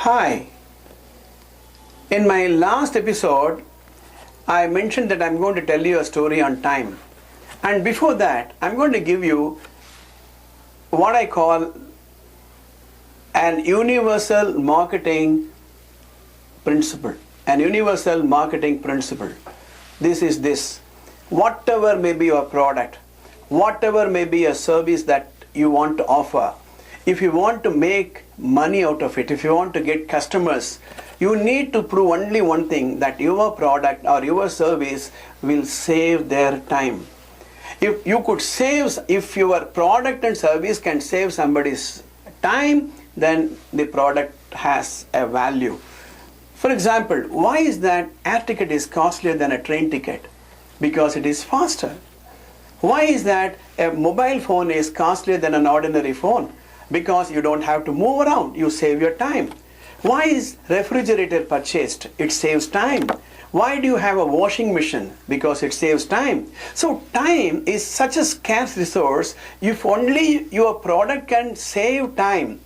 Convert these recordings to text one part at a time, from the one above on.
Hi. In my last episode, I mentioned that I'm going to tell you a story on time. And before that, I'm going to give you what I call an universal marketing principle. An universal marketing principle. This is this. Whatever may be your product, whatever may be a service that you want to offer, if you want to make money out of it, if you want to get customers, you need to prove only one thing, that your product or your service will save their time. If your product and service can save somebody's time, then the product has a value. For example, why is that air ticket is costlier than a train ticket? Because it is faster. Why is that a mobile phone is costlier than an ordinary phone? Because you don't have to move around, you save your time. Why is refrigerator purchased? It saves time. Why do you have a washing machine? Because it saves time. So time is such a scarce resource. If only your product can save time,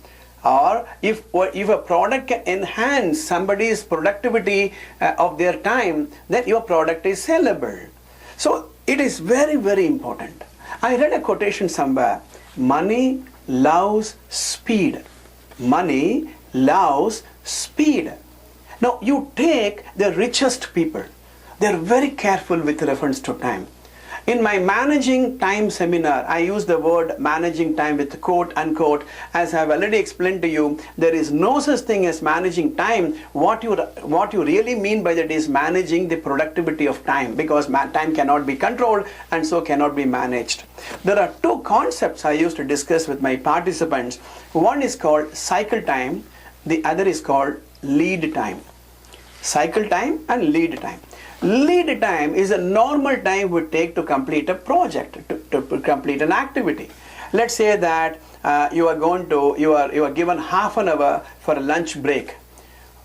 or if a product can enhance somebody's productivity of their time, then your product is sellable. So it is very, very important. I read a quotation somewhere. Money loves speed. Money loves speed. Now you take the richest people. They are very careful with reference to time. In my managing time seminar, I use the word managing time with quote unquote. As I have already explained to you, there is no such thing as managing time. What you really mean by that is managing the productivity of time, because time cannot be controlled and so cannot be managed. There are two concepts I used to discuss with my participants. One is called cycle time, the other is called lead time. Cycle time and lead time. Lead time is a normal time we take to complete a project, to complete an activity. Let's say that you are given half an hour for a lunch break,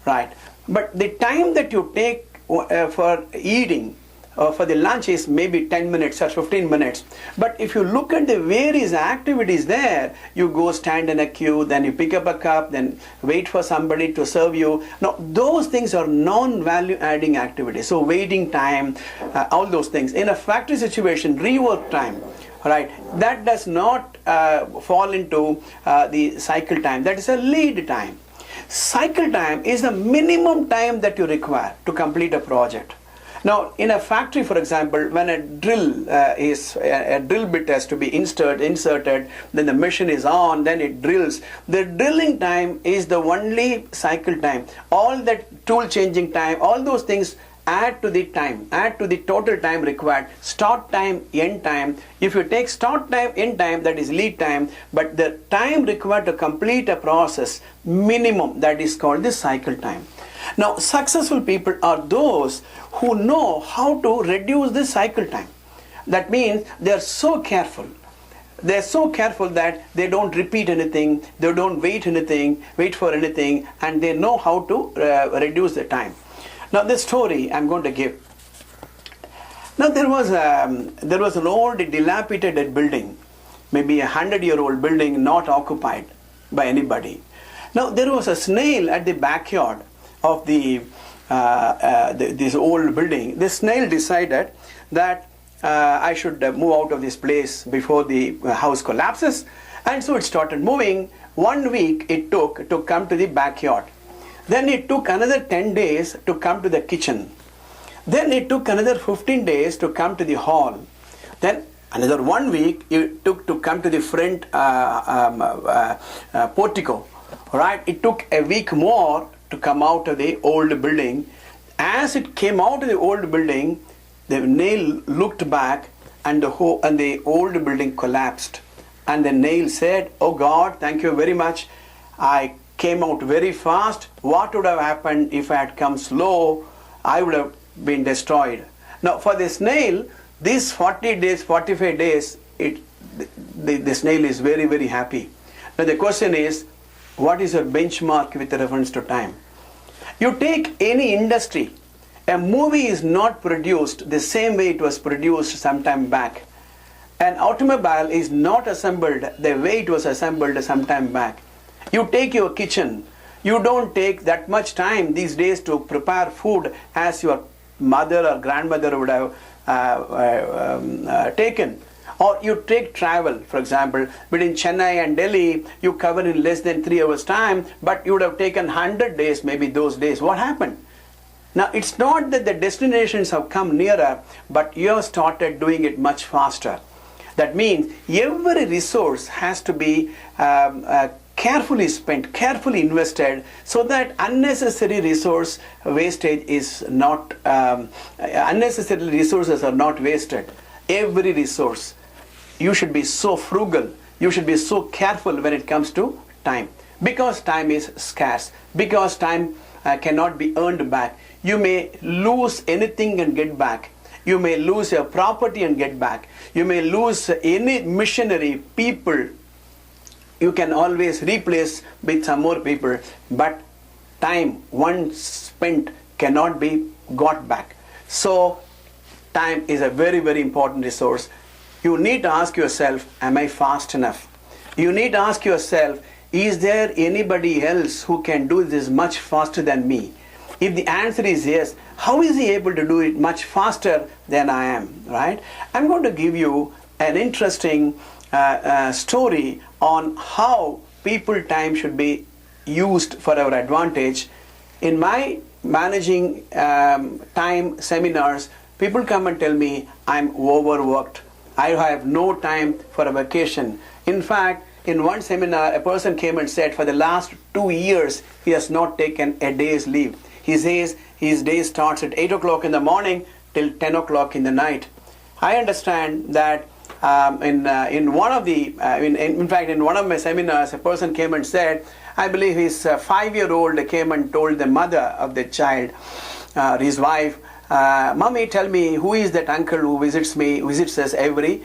right? But the time that you take for eating for the lunch is maybe 10 minutes or 15 minutes. But if you look at the various activities there, you go stand in a queue, then you pick up a cup, then wait for somebody to serve you. Now, those things are non-value adding activities. So waiting time, all those things. In a factory situation, rework time, right? That does not fall into the cycle time. That is a lead time. Cycle time is the minimum time that you require to complete a project. Now, in a factory, for example, when a drill bit has to be inserted, then the machine is on, then it drills. The drilling time is the only cycle time. All that tool changing time, all those things add to the time, add to the total time required. Start time, end time. If you take start time, end time, that is lead time, but the time required to complete a process, minimum, that is called the cycle time. Now, successful people are those who know how to reduce the cycle time. That means they are so careful. They are so careful that they don't repeat anything, they don't wait for anything, and they know how to reduce the time. Now, this story I'm going to give. Now, there was an old dilapidated building, maybe 100-year-old building, not occupied by anybody. Now, there was a snail at the backyard of this old building. The snail decided that I should move out of this place before the house collapses, and so it started moving. 1 week it took to come to the backyard. Then it took another 10 days to come to the kitchen. Then it took another 15 days to come to the hall. Then another 1 week it took to come to the front portico. Right? It took a week more to come out of the old building. As it came out of the old building, the nail looked back and the old building collapsed. And the nail said, "Oh God, thank you very much. I came out very fast. What would have happened if I had come slow? I would have been destroyed." Now for the snail, these 40 days, 45 days, the snail is very, very happy. Now the question is, what is a benchmark with reference to time? You take any industry, a movie is not produced the same way it was produced some time back. An automobile is not assembled the way it was assembled some time back. You take your kitchen, You don't take that much time these days to prepare food as your mother or grandmother would have taken. Or you take travel, for example, between Chennai and Delhi, you cover in less than 3 hours time, but you would have taken 100 days maybe those days. What happened? Now, it's not that the destinations have come nearer, but you have started doing it much faster. That means every resource has to be carefully spent, carefully invested, so that unnecessary resource wastage is not, unnecessary resources are not wasted. Every resource. You should be so frugal, you should be so careful when it comes to time. Because time is scarce, because time cannot be earned back. You may lose anything and get back. You may lose your property and get back. You may lose any missionary, people. You can always replace with some more people. But time once spent cannot be got back. So time is a very, very important resource. You need to ask yourself, am I fast enough? You need to ask yourself, is there anybody else who can do this much faster than me? If the answer is yes, how is he able to do it much faster than I am, right? I'm going to give you an interesting story on how people time should be used for our advantage. In my managing time seminars, people come and tell me I'm overworked. I have no time for a vacation. In fact, in one seminar, a person came and said for the last 2 years, he has not taken a day's leave. He says his day starts at 8 o'clock in the morning till 10 o'clock in the night. I understand that in one of the, in fact, in one of my seminars, a person came and said, I believe his 5-year-old came and told the mother of the child, his wife, Mommy, tell me, who is that uncle who visits us every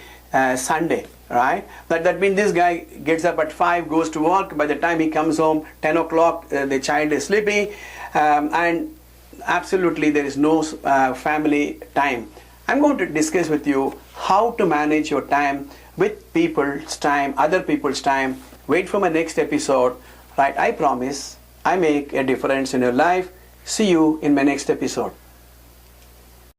Sunday, right? That means this guy gets up at 5, goes to work. By the time he comes home, 10 o'clock, the child is sleepy, and absolutely there is no family time. I'm going to discuss with you how to manage your time with people's time, other people's time. Wait for my next episode, right? I promise I make a difference in your life. See you in my next episode.